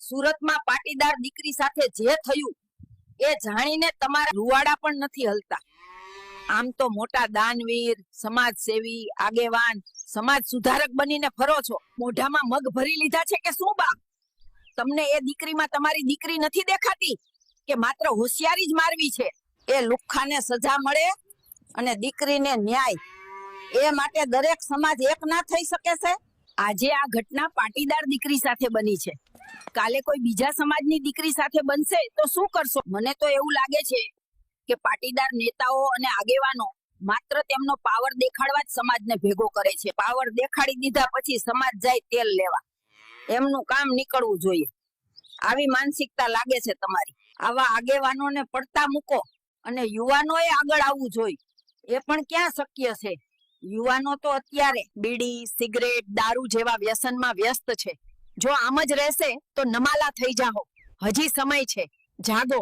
સુરતમાં પાટીદાર દીકરી સાથે જે થયું એ જાણીને તમારા રૂવાડા પણ નથી હલતા. આમ તો મોટા દાનવીર, સમાજ સેવી, આગેવાન, સમાજ સુધારક બનીને ફરો છો. મોઢામાં મગ ભરી લીધા છે કે શું બા? તમને એ દીકરીમાં તમારી દીકરી નથી દેખાતી કે માત્ર હોશિયારી જ મારવી છે? એ લુખ્ખાને સજા મળે અને દીકરીને ન્યાય, એ માટે દરેક સમાજ એક ના થઈ શકે છે. આજે આ ઘટના પાટીદાર દીકરી સાથે બની છે, કાલે કોઈ બીજા સમાજની દીકરી સાથે બનશે તો શું કરશો? મને તો એવું લાગે છે કે પાટીદાર નેતાઓ અને આગેવાનો માત્ર તેમનો પાવર દેખાડવા જ સમાજને ભેગો કરે છે. પાવર દેખાડી દીધા પછી સમાજ જાય તેલ લેવા, એમનું કામ નીકળવું જોઈએ. આવી માનસિકતા લાગે છે તમારી. આવા આગેવાનોને પડતા મૂકો અને યુવાનોએ આગળ આવવું જોઈએ. એ પણ ક્યાં શક્ય છે? યુવાનો તો અત્યારે બીડી, સિગરેટ, દારૂ જેવા વ્યસનમાં વ્યસ્ત છે. જો આમ જ રહેશે તો નમાલા થઈ જાઓ. હજી સમય છે, જાગો.